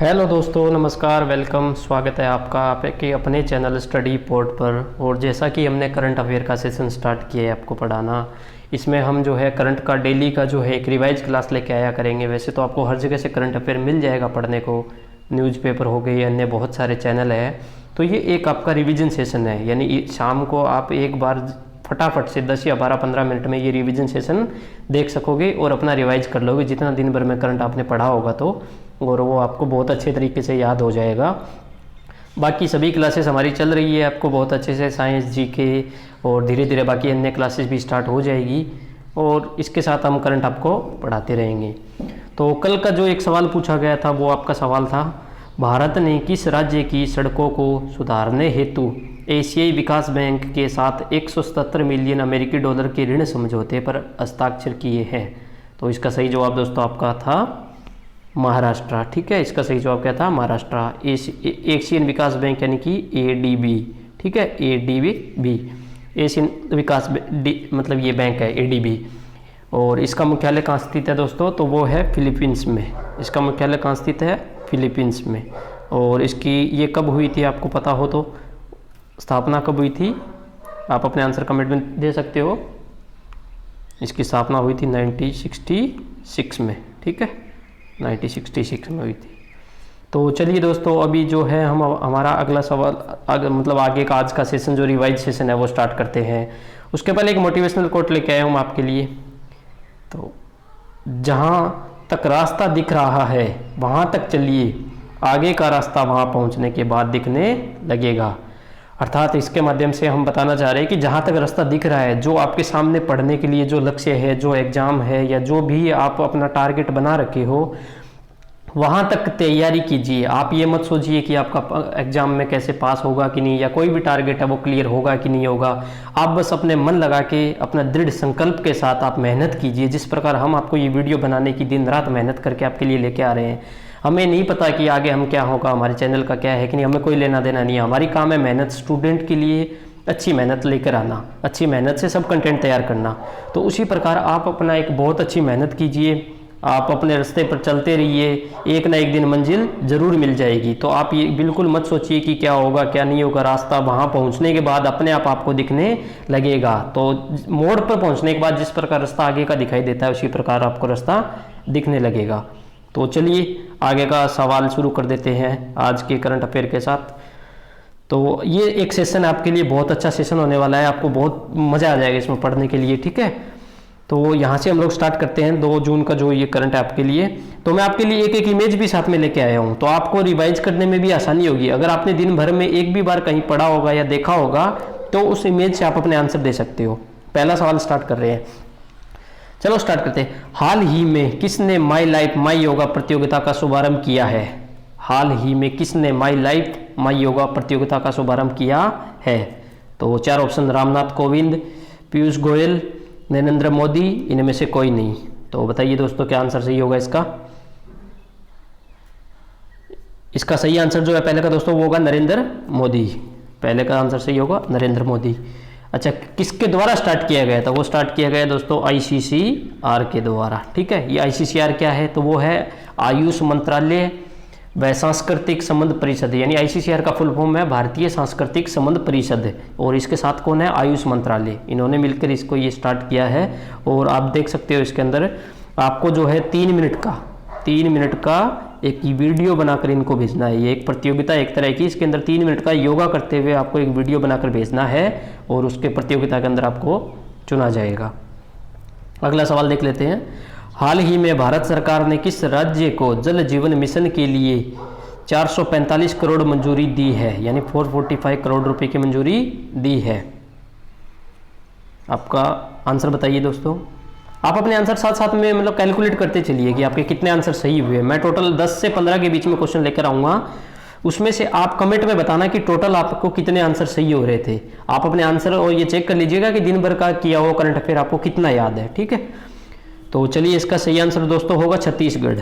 Hello दोस्तों, नमस्कार, welcome, स्वागत है आपका आपके अपने चैनल स्टडी पोर्ट पर। और जैसा कि हमने करंट अफेयर का सेशन स्टार्ट किया है आपको पढ़ाना, इसमें हम जो है करंट का डेली का जो है एक रिवाइज क्लास लेके आया करेंगे। वैसे तो आपको हर जगह से करंट अफेयर मिल जाएगा पढ़ने को, न्यूज़पेपर हो गई, अन्य बहुत सारे चैनल है। तो ये एक आपका रिविज़न सेशन है, यानी शाम को आप एक बार फटाफट से 10 या 12-15 मिनट में ये रिवीजन सेशन देख सकोगे और अपना रिवाइज कर लोगे जितना दिन भर में करंट आपने पढ़ा होगा तो, और वो आपको बहुत अच्छे तरीके से याद हो जाएगा। बाकी सभी क्लासेस हमारी चल रही है आपको बहुत अच्छे से, साइंस, जीके, और धीरे धीरे बाकी अन्य क्लासेस भी स्टार्ट हो जाएगी और इसके साथ हम करंट आपको पढ़ाते रहेंगे। तो कल का जो एक सवाल पूछा गया था वो आपका सवाल था, भारत ने किस राज्य की सड़कों को सुधारने हेतु एशियाई विकास बैंक के साथ 177 मिलियन अमेरिकी डॉलर के ऋण समझौते पर हस्ताक्षर किए हैं। तो इसका सही जवाब दोस्तों आपका था महाराष्ट्र। ठीक है, इसका सही जवाब क्या था? महाराष्ट्र। एशियन विकास बैंक यानी कि एडीबी। ठीक है, एडीबी एशियन विकास मतलब ये बैंक है एडीबी। और इसका मुख्यालय कहाँ स्थित है दोस्तों? तो वो है फिलीपींस में। इसका मुख्यालय कहाँ स्थित है? फिलीपींस में। और इसकी ये कब हुई थी आपको पता हो तो? स्थापना कब हुई थी? आप अपने आंसर कमेंट में दे सकते हो। इसकी स्थापना हुई थी 1966 में। ठीक है, 1966 में हुई थी। तो चलिए दोस्तों, अभी जो है हम हमारा अगला सवाल मतलब आगे का आज का सेशन जो रिवाइज सेशन है वो स्टार्ट करते हैं। उसके पहले एक मोटिवेशनल कोट लेके आया हूँ आपके लिए। तो जहाँ तक रास्ता दिख रहा है वहाँ तक चलिए, आगे का रास्ता वहाँ पहुँचने के बाद दिखने लगेगा। अर्थात इसके माध्यम से हम बताना चाह रहे हैं कि जहाँ तक रास्ता दिख रहा है, जो आपके सामने पढ़ने के लिए जो लक्ष्य है, जो एग्ज़ाम है, या जो भी आप अपना टारगेट बना रखे हो, वहाँ तक तैयारी कीजिए। आप ये मत सोचिए कि आपका एग्ज़ाम में कैसे पास होगा कि नहीं, या कोई भी टारगेट है वो क्लियर होगा कि नहीं होगा। आप बस अपने मन लगा के अपना दृढ़ संकल्प के साथ आप मेहनत कीजिए। जिस प्रकार हम आपको ये वीडियो बनाने की दिन रात मेहनत करके आपके लिए लेके आ रहे हैं। हमें नहीं पता कि आगे हम क्या होगा, हमारे चैनल का क्या है कि नहीं, हमें कोई लेना देना नहीं है। हमारी काम है मेहनत, स्टूडेंट के लिए अच्छी मेहनत लेकर आना, अच्छी मेहनत से सब कंटेंट तैयार करना। तो उसी प्रकार आप अपना एक बहुत अच्छी मेहनत कीजिए, आप अपने रास्ते पर चलते रहिए, एक ना एक दिन मंजिल ज़रूर मिल जाएगी। तो आप ये बिल्कुल मत सोचिए कि क्या होगा क्या नहीं होगा, रास्ता वहाँ पहुँचने के बाद अपने आप आपको दिखने लगेगा। तो मोड़ पर पहुँचने के बाद जिस प्रकार रास्ता आगे का दिखाई देता है उसी प्रकार आपको रास्ता दिखने लगेगा। तो चलिए आगे का सवाल शुरू कर देते हैं आज के करंट अफेयर के साथ। तो ये एक सेशन आपके लिए बहुत अच्छा सेशन होने वाला है, आपको बहुत मज़ा आ जाएगा इसमें पढ़ने के लिए। ठीक है, तो यहाँ से हम लोग स्टार्ट करते हैं 2 जून का जो ये करंट है आपके लिए। तो मैं आपके लिए एक एक इमेज भी साथ में लेके आया हूँ, तो आपको रिवाइज करने में भी आसानी होगी। अगर आपने दिन भर में एक भी बार कहीं पढ़ा होगा या देखा होगा तो उस इमेज से आप अपने आंसर दे सकते हो। पहला सवाल स्टार्ट कर रहे हैं, चलो स्टार्ट करते हैं। हाल ही में किसने माई लाइफ माई योगा प्रतियोगिता का शुभारंभ किया है? हाल ही में किसने माई लाइफ माई योगा प्रतियोगिता का शुभारंभ किया है? तो 4 ऑप्शन, रामनाथ कोविंद, पीयूष गोयल, नरेंद्र मोदी, इनमें से कोई नहीं। तो बताइए दोस्तों क्या आंसर सही होगा इसका? इसका सही आंसर जो है पहले का दोस्तों वो होगा नरेंद्र मोदी। पहले का आंसर सही होगा नरेंद्र मोदी। अच्छा, किसके द्वारा स्टार्ट किया गया था? वो स्टार्ट किया गया दोस्तों आईसीसीआर के द्वारा। ठीक है, ये आईसीसीआर क्या है? तो वो है आयुष मंत्रालय व सांस्कृतिक संबंध परिषद, यानी आईसीसीआर का फुल फॉर्म है भारतीय सांस्कृतिक संबंध परिषद। और इसके साथ कौन है? आयुष मंत्रालय। इन्होंने मिलकर इसको ये स्टार्ट किया है। और आप देख सकते हो इसके अंदर आपको जो है 3 मिनट का एक वीडियो बनाकर इनको भेजना है। ये एक प्रतियोगिता एक तरह की, इसके अंदर 3 मिनट का योगा करते हुए आपको एक वीडियो बनाकर भेजना है और उसके प्रतियोगिता के अंदर आपको चुना जाएगा। अगला सवाल देख लेते हैं। हाल ही में भारत सरकार ने किस राज्य को जल जीवन मिशन के लिए 445 करोड़ मंजूरी दी है, यानी 445 करोड़ रुपए की मंजूरी दी है? आपका आंसर बताइए दोस्तों। आप अपने आंसर साथ साथ में मतलब कैलकुलेट करते चलिए कि आपके कितने आंसर सही हुए। मैं टोटल 10 से 15 के बीच में क्वेश्चन लेकर आऊँगा, उसमें से आप कमेंट में बताना कि टोटल आपको कितने आंसर सही हो रहे थे। आप अपने आंसर और ये चेक कर लीजिएगा कि दिन भर का किया हुआ करंट अफेयर आपको कितना याद है। ठीक है, तो चलिए इसका सही आंसर दोस्तों होगा छत्तीसगढ़।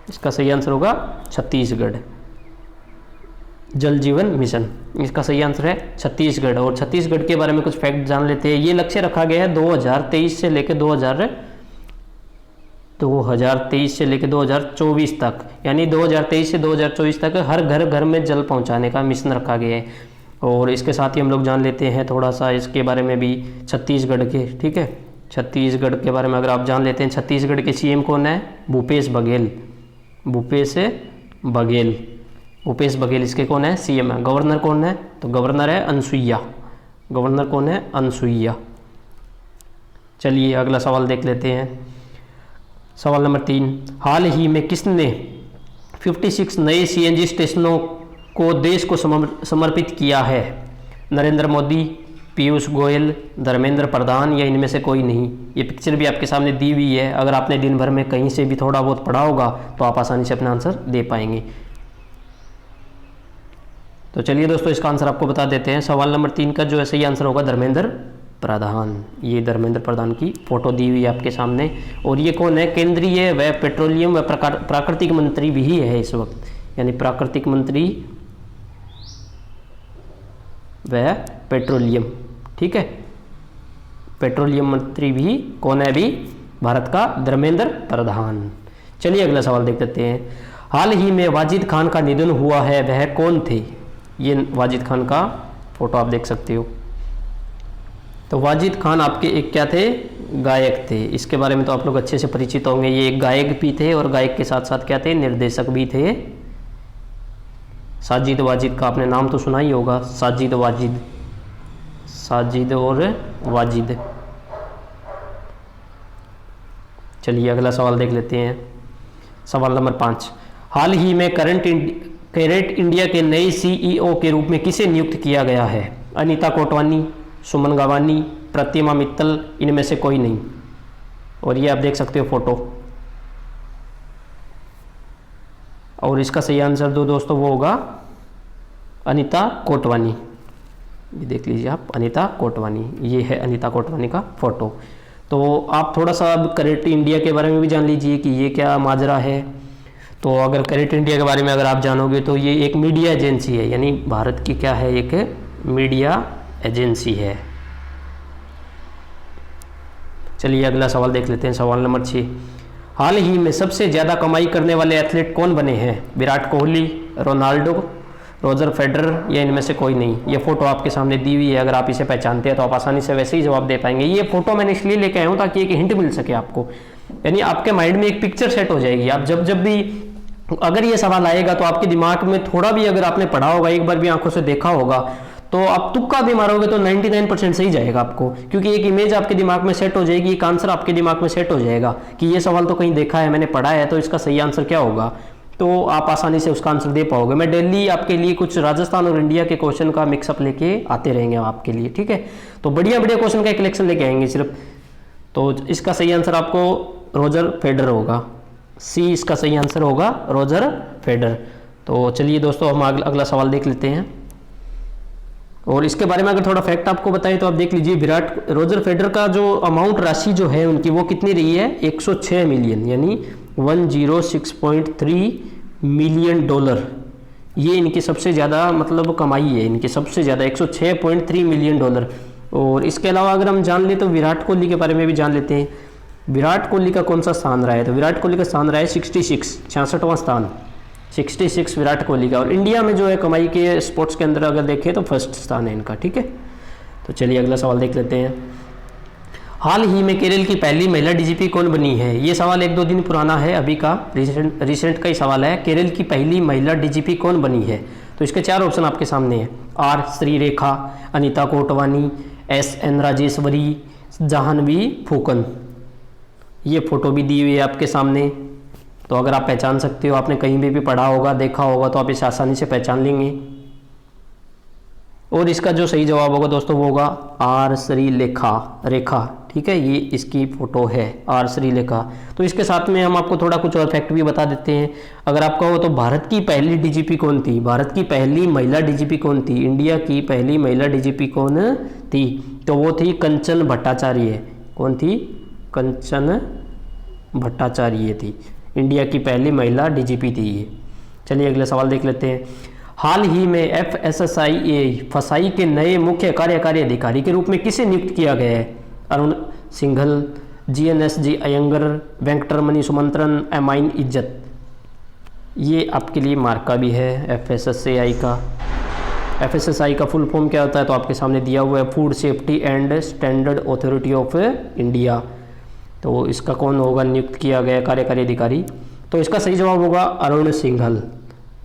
इसका सही आंसर होगा छत्तीसगढ़, जल जीवन मिशन। इसका सही आंसर है छत्तीसगढ़। और छत्तीसगढ़ के बारे में कुछ फैक्ट जान लेते हैं। ये लक्ष्य रखा गया है 2023 से लेकर 2000 2023 से लेकर 2024 तक, यानी 2023 से 2024 तक हर घर में जल पहुंचाने का मिशन रखा गया है। और इसके साथ ही हम लोग जान लेते हैं थोड़ा सा इसके बारे में भी, छत्तीसगढ़ के, ठीक है, छत्तीसगढ़ के बारे में अगर आप जान लेते हैं। छत्तीसगढ़ के सीएम कौन है? भूपेश बघेल। भूपेश बघेल, भूपेश बघेल इसके कौन है? सीएम है। गवर्नर कौन है? तो गवर्नर है अनसुईया। गवर्नर कौन है? अनसुईया। चलिए अगला सवाल देख लेते हैं। सवाल नंबर 3, हाल ही में किसने 56 नए सीएनजी स्टेशनों को देश को समर्पित किया है? नरेंद्र मोदी, पीयूष गोयल, धर्मेंद्र प्रधान या इनमें से कोई नहीं? ये पिक्चर भी आपके सामने दी हुई है। अगर आपने दिन भर में कहीं से भी थोड़ा बहुत पढ़ा होगा तो आप आसानी से अपना आंसर दे पाएंगे। तो चलिए दोस्तों इसका आंसर आपको बता देते हैं। सवाल नंबर 3 का जो सही आंसर होगा धर्मेंद्र प्रधान। ये धर्मेंद्र प्रधान की फोटो दी हुई है आपके सामने। और ये कौन है? केंद्रीय व पेट्रोलियम व प्राकृतिक मंत्री भी है इस वक्त, यानी प्राकृतिक मंत्री व पेट्रोलियम, ठीक है, पेट्रोलियम मंत्री भी कौन है अभी? भारत का धर्मेंद्र प्रधान। चलिए अगला सवाल देख लेते हैं। हाल ही में वाजिद खान का निधन हुआ है, वह कौन थे? ये वाजिद खान का फोटो आप देख सकते हो। तो वाजिद खान आपके एक क्या थे? गायक थे। इसके बारे में तो आप लोग अच्छे से परिचित होंगे। ये एक गायक भी थे और गायक के साथ साथ क्या थे? निर्देशक भी थे। साजिद वाजिद का आपने नाम तो सुना ही होगा। साजिद वाजिद, साजिद और वाजिद। चलिए अगला सवाल देख लेते हैं। सवाल नंबर 5, हाल ही में कैरेट इंडिया के नए सीईओ के रूप में किसे नियुक्त किया गया है? अनीता कोटवानी, सुमन गवानी, प्रतिमा मित्तल, इनमें से कोई नहीं। और ये आप देख सकते हो फोटो। और इसका सही आंसर दो दोस्तों वो होगा अनीता कोटवानी। ये देख लीजिए आप, अनीता कोटवानी, ये है अनीता कोटवानी का फोटो। तो आप थोड़ा सा अब कैरेट इंडिया के बारे में भी जान लीजिए कि ये क्या माजरा है। तो अगर कैरेट इंडिया के बारे में अगर आप जानोगे तो ये एक मीडिया एजेंसी है, यानी भारत की क्या है? एक मीडिया एजेंसी है। चलिए अगला सवाल देख लेते हैं। सवाल नंबर 6, हाल ही में सबसे ज़्यादा कमाई करने वाले एथलीट कौन बने हैं? Virat Kohli, Ronaldo, Roger Federer या इनमें से कोई नहीं? ये फोटो आपके सामने दी हुई है। अगर आप इसे पहचानते हैं तो आप आसानी से वैसे ही जवाब दे पाएंगे। ये फोटो मैंने इसलिए लेके आया हूँ ताकि एक हिंट मिल सके आपको, यानी आपके माइंड में एक पिक्चर सेट हो जाएगी। आप जब भी अगर ये सवाल आएगा तो आपके दिमाग में थोड़ा भी अगर आपने पढ़ा होगा, एक बार भी आंखों से देखा होगा, तो आप तुक्का भी मारोगे तो 99% सही जाएगा आपको, क्योंकि एक इमेज आपके दिमाग में सेट हो जाएगी, एक आंसर आपके दिमाग में सेट हो जाएगा कि ये सवाल तो कहीं देखा है, मैंने पढ़ा है, तो इसका सही आंसर क्या होगा। तो आप आसानी से उसका आंसर दे पाओगे। मैं डेली आपके लिए कुछ राजस्थान और इंडिया के क्वेश्चन का मिक्सअप लेके आते रहेंगे आपके लिए, ठीक है। तो बढ़िया बढ़िया क्वेश्चन का कलेक्शन लेके आएंगे सिर्फ। तो इसका सही आंसर आपको रोजर फेडरर होगा। सी इसका सही आंसर होगा, रोजर फेडरर। तो चलिए दोस्तों हम अगला सवाल देख लेते हैं। और इसके बारे में अगर थोड़ा फैक्ट आपको बताएं तो आप देख लीजिए, रोजर फेडरर का जो अमाउंट राशि जो है उनकी वो कितनी रही है? 106 मिलियन, यानी 106.3 मिलियन डॉलर। ये इनकी सबसे ज़्यादा मतलब कमाई है, इनकी सबसे ज़्यादा 106.3 मिलियन डॉलर। और इसके अलावा अगर हम जान ले तो विराट कोहली के बारे में भी जान लेते हैं। विराट कोहली का कौन सा स्थान रहा है? तो विराट कोहली का स्थान रहा है 66वां स्थान, 66 विराट कोहली का। और इंडिया में जो है कमाई के स्पोर्ट्स के अंदर अगर देखें तो फर्स्ट स्थान है इनका, ठीक है। तो चलिए अगला सवाल देख लेते हैं। हाल ही में केरल की पहली महिला डीजीपी कौन बनी है? ये सवाल 1-2 दिन पुराना है, अभी का रिसेंट का ही सवाल है। केरल की पहली महिला डीजीपी कौन बनी है? तो इसके 4 ऑप्शन आपके सामने हैं। R Shrirekha, Anita Kotwani, SN Rajeshwari, Jahnavi Phukan. ये फोटो भी दी हुई है आपके सामने। तो अगर आप पहचान सकते हो, आपने कहीं भी पढ़ा होगा, देखा होगा, तो आप इसे आसानी से पहचान लेंगे। और इसका जो सही जवाब होगा दोस्तों वो होगा आर श्रीलेखा, रेखा, ठीक है। ये इसकी फोटो है, आर श्रीलेखा। तो इसके साथ में हम आपको थोड़ा कुछ और फैक्ट भी बता देते हैं। अगर आपका हो तो भारत की पहली डीजीपी कौन थी? भारत की पहली महिला डीजीपी कौन थी? इंडिया की पहली महिला डीजीपी कौन थी? तो वो थी कंचन भट्टाचार्य। कौन थी? कंचन भट्टाचार्य थी, इंडिया की पहली महिला डीजीपी थी ये। चलिए अगला सवाल देख लेते हैं। हाल ही में FSSAI फसाई के नए मुख्य कार्यकारी अधिकारी के रूप में किसे नियुक्त किया गया है? अरुण सिंघल, GNSG अयंगर, वेंकटरमणि सुमंत्रन, एमाइन इज्जत। ये आपके लिए मार्का भी है FSSAI का। FSSAI का फुल फॉर्म क्या होता है तो आपके सामने दिया हुआ है, food safety and standard authority of India. तो इसका कौन होगा नियुक्त किया गया कार्यकारी अधिकारी? तो इसका सही जवाब होगा अरुण सिंघल।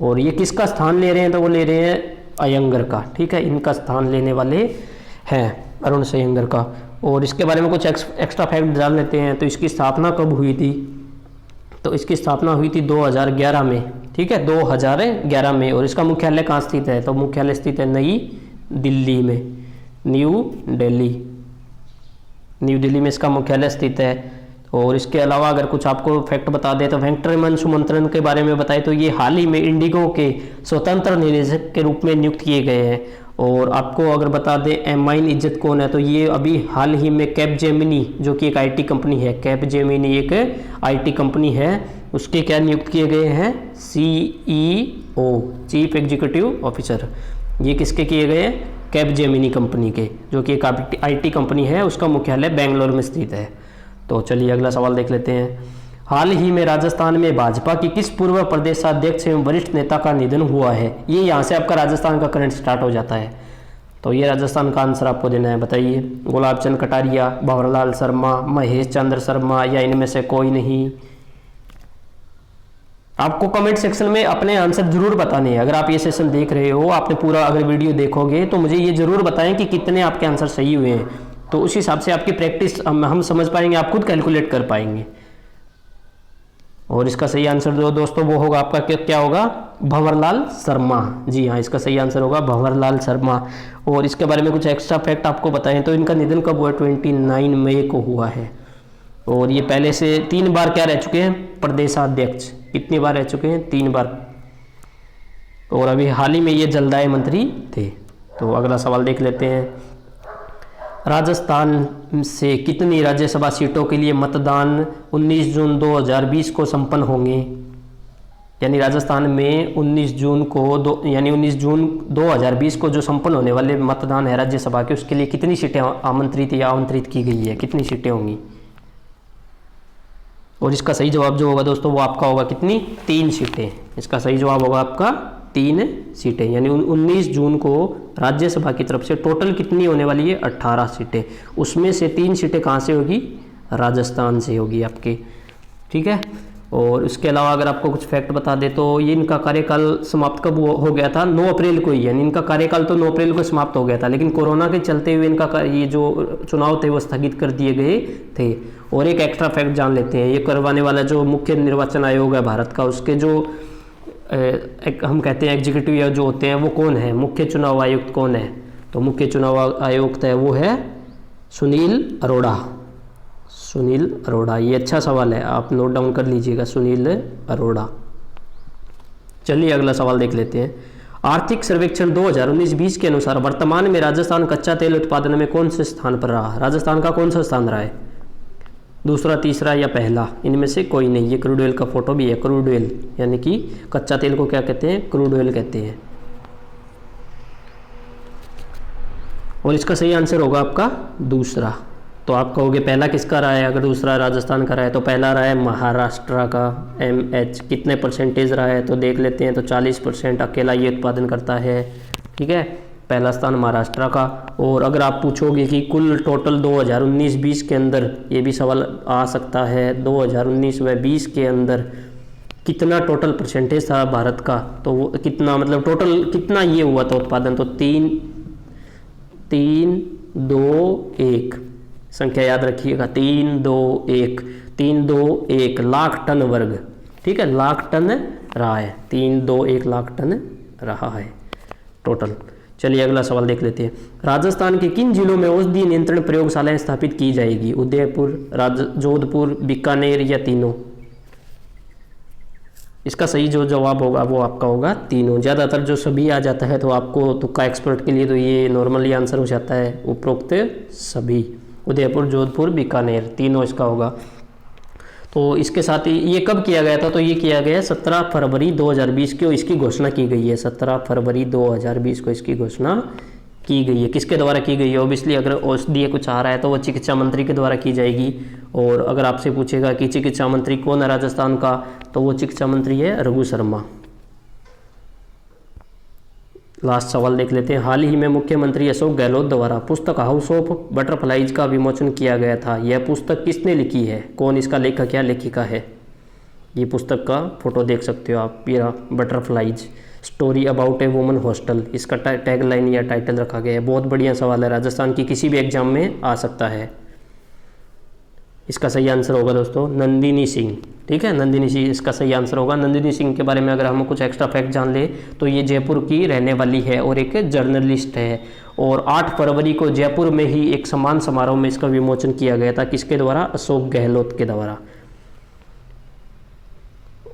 और ये किसका स्थान ले रहे हैं तो वो ले रहे हैं अयंगर का, ठीक है, इनका स्थान लेने वाले हैं अरुण अयंगर का। और इसके बारे में कुछ एक्स्ट्रा फैक्ट जान लेते हैं। तो इसकी स्थापना कब हुई थी? तो इसकी स्थापना हुई थी 2011 में, ठीक है, 2011 में। और इसका मुख्यालय कहाँ स्थित है? तो मुख्यालय स्थित है नई दिल्ली में, न्यू दिल्ली में इसका मुख्यालय स्थित है। और इसके अलावा अगर कुछ आपको फैक्ट बता दें तो वेंकटरमन सुमंत्रन के बारे में बताएं तो ये हाल ही में इंडिगो के स्वतंत्र निदेशक के रूप में नियुक्त किए गए हैं। और आपको अगर बता दें एमाइन इज्जत कौन है तो ये अभी हाल ही में कैपजेमिनी जो कि एक IT कंपनी है, कैपजेमिनी एक IT कंपनी है, उसके क्या नियुक्त किए गए हैं? CEO, chief executive officer. ये किसके किए गए हैं? कैपजेमिनी कंपनी के, जो कि एक IT कंपनी है, उसका मुख्यालय बेंगलोर में स्थित है। तो चलिए अगला सवाल देख लेते हैं। हाल ही में राजस्थान में भाजपा की किस पूर्व प्रदेशाध्यक्ष एवं वरिष्ठ नेता का निधन हुआ है? ये यहाँ से आपका राजस्थान का करंट स्टार्ट हो जाता है। तो ये राजस्थान का आंसर आपको देना है, बताइए। गुलाब चंद कटारिया, भंवरलाल शर्मा, महेश चंद्र शर्मा या इनमें से कोई नहीं? आपको कमेंट सेक्शन में अपने आंसर जरूर बताने हैं। अगर आप ये सेशन देख रहे हो, आपने पूरा अगर वीडियो देखोगे तो मुझे ये जरूर बताएं कि कितने आपके आंसर सही हुए हैं। तो उस हिसाब से आपकी प्रैक्टिस हम समझ पाएंगे, आप खुद कैलकुलेट कर पाएंगे। और इसका सही आंसर जो दोस्तों वो होगा आपका क्या होगा? भंवरलाल शर्मा। जी हाँ, इसका सही आंसर होगा भंवरलाल शर्मा। और इसके बारे में कुछ एक्स्ट्रा फैक्ट आपको बताएं तो इनका निधन कब हुआ? 29 मई को हुआ है। और ये पहले से 3 बार क्या रह चुके हैं? प्रदेशाध्यक्ष। कितनी बार रह चुके हैं? 3 बार। और अभी हाल ही में ये जलदाय मंत्री थे। तो अगला सवाल देख लेते हैं। राजस्थान से कितनी राज्यसभा सीटों के लिए मतदान 19 जून 2020 को संपन्न होंगे? यानी राजस्थान में 19 जून 2020 को जो संपन्न होने वाले मतदान है राज्यसभा के, उसके लिए कितनी सीटें आमंत्रित या आवंटित की गई है? कितनी सीटें होंगी? और इसका सही जवाब जो होगा दोस्तों वो आपका होगा कितनी? 3 सीटें। इसका सही जवाब होगा आपका 3 सीटें। यानी 19 जून को राज्यसभा की तरफ से टोटल कितनी होने वाली है? 18 सीटें। उसमें से 3 सीटें कहाँ से होगी? राजस्थान से होगी आपके, ठीक है। और इसके अलावा अगर आपको कुछ फैक्ट बता दे तो ये इनका कार्यकाल समाप्त कब हो गया था? 9 अप्रैल को ही। यानी इनका कार्यकाल तो 9 अप्रैल को समाप्त हो गया था, लेकिन कोरोना के चलते हुए इनका ये जो चुनाव थे वो स्थगित कर दिए गए थे। और एक एक्स्ट्रा फैक्ट जान लेते हैं, ये करवाने वाला जो मुख्य निर्वाचन आयोग है भारत का, उसके जो हम कहते हैं एग्जीक्यूटिव या जो होते हैं वो कौन है? मुख्य चुनाव आयुक्त कौन है? तो मुख्य चुनाव आयुक्त है वो है सुनील अरोड़ा। सुनील अरोड़ा, ये अच्छा सवाल है, आप नोट डाउन कर लीजिएगा, सुनील अरोड़ा। चलिए अगला सवाल देख लेते हैं। आर्थिक सर्वेक्षण 2019-20 के अनुसार वर्तमान में राजस्थान कच्चा तेल उत्पादन में कौन से स्थान पर रहा? राजस्थान का कौन सा स्थान रहा है? दूसरा, तीसरा या पहला? इनमें से कोई नहीं। ये क्रूड ऑयल का फोटो भी है, क्रूड ऑयल यानी कि कच्चा तेल को क्या कहते हैं? क्रूड ऑयल कहते हैं। और इसका सही आंसर होगा आपका दूसरा। तो आप कहोगे पहला किसका रहा है? अगर दूसरा राजस्थान का रहा है तो पहला रहा है महाराष्ट्र का, MH। कितने परसेंटेज रहा है तो देख लेते हैं। तो 40% अकेला ये उत्पादन करता है, ठीक है, पहला स्थान महाराष्ट्र का। और अगर आप पूछोगे कि कुल टोटल 2019-20 के अंदर, ये भी सवाल आ सकता है, 2019 व 20 के अंदर कितना टोटल परसेंटेज था भारत का, तो वो कितना, मतलब टोटल कितना ये हुआ था उत्पादन? तो 3,2,1 संख्या याद रखिएगा, 3,2,1 लाख टन वर्ग, ठीक है, लाख टन रहा है, 3,2,1 लाख टन रहा है टोटल। चलिए अगला सवाल देख लेते हैं। राजस्थान के किन जिलों में औषधि नियंत्रण प्रयोगशालाएं स्थापित की जाएगी? उदयपुर, जोधपुर, बीकानेर या तीनों? इसका सही जो जवाब होगा वो आपका होगा तीनों। ज़्यादातर जो सभी आ जाता है तो आपको तुक्का एक्सपर्ट के लिए तो ये नॉर्मली आंसर हो जाता है उपरोक्त सभी। उदयपुर, जोधपुर, बीकानेर, तीनों इसका होगा। तो इसके साथ ही ये कब किया गया था? तो ये किया गया 17 फरवरी 2020 को इसकी घोषणा की गई है। 17 फरवरी 2020 को इसकी घोषणा की गई है, किसके द्वारा की गई है। ऑब्वियसली अगर औषधीय कुछ आ रहा है तो वो चिकित्सा मंत्री के द्वारा की जाएगी। और अगर आपसे पूछेगा कि चिकित्सा मंत्री कौन है राजस्थान का, तो वो चिकित्सा मंत्री है रघु शर्मा। लास्ट सवाल देख लेते हैं। हाल ही में मुख्यमंत्री अशोक गहलोत द्वारा पुस्तक हाउस ऑफ बटरफ्लाइज का विमोचन किया गया था। यह पुस्तक किसने लिखी है, कौन इसका लेखक या लेखिका है। ये पुस्तक का फोटो देख सकते हो आप, ये butterflies story about a woman hostel, इसका टैगलाइन या टाइटल रखा गया है। बहुत बढ़िया सवाल है, राजस्थान की किसी भी एग्जाम में आ सकता है। इसका सही आंसर होगा दोस्तों नंदिनी सिंह। ठीक है, नंदिनी सिंह इसका सही आंसर होगा। नंदिनी सिंह के बारे में अगर हम कुछ एक्स्ट्रा फैक्ट जान ले तो ये जयपुर की रहने वाली है और एक जर्नलिस्ट है। और 8 फरवरी को जयपुर में ही एक सम्मान समारोह में इसका विमोचन किया गया था। किसके द्वारा, अशोक गहलोत के द्वारा।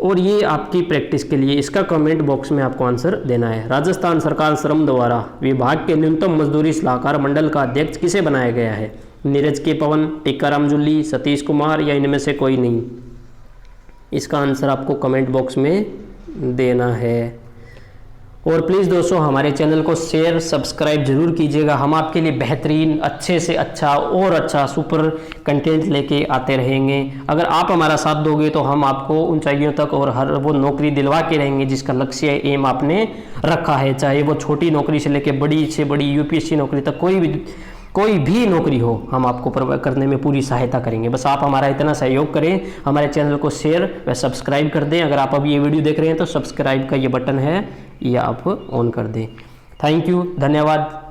और ये आपकी प्रैक्टिस के लिए, इसका कमेंट बॉक्स में आपको आंसर देना है। राजस्थान सरकार श्रम द्वारा विभाग के न्यूनतम मजदूरी सलाहकार मंडल का अध्यक्ष किसे बनाया गया है। नीरज के पवन, टीकाराम जूली, सतीश कुमार या इनमें से कोई नहीं। इसका आंसर आपको कमेंट बॉक्स में देना है। और प्लीज़ दोस्तों हमारे चैनल को शेयर सब्सक्राइब जरूर कीजिएगा। हम आपके लिए बेहतरीन, अच्छे से अच्छा और अच्छा सुपर कंटेंट लेके आते रहेंगे। अगर आप हमारा साथ दोगे तो हम आपको ऊंचाइयों तक और हर वो नौकरी दिलवा के रहेंगे जिसका लक्ष्य एम आपने रखा है। चाहे वो छोटी नौकरी से लेके बड़ी से बड़ी यूपीएससी नौकरी तक, कोई भी नौकरी हो, हम आपको करने में पूरी सहायता करेंगे। बस आप हमारा इतना सहयोग करें, हमारे चैनल को शेयर व सब्सक्राइब कर दें। अगर आप अभी ये वीडियो देख रहे हैं तो सब्सक्राइब का ये बटन है, ये आप ऑन कर दें। थैंक यू, धन्यवाद।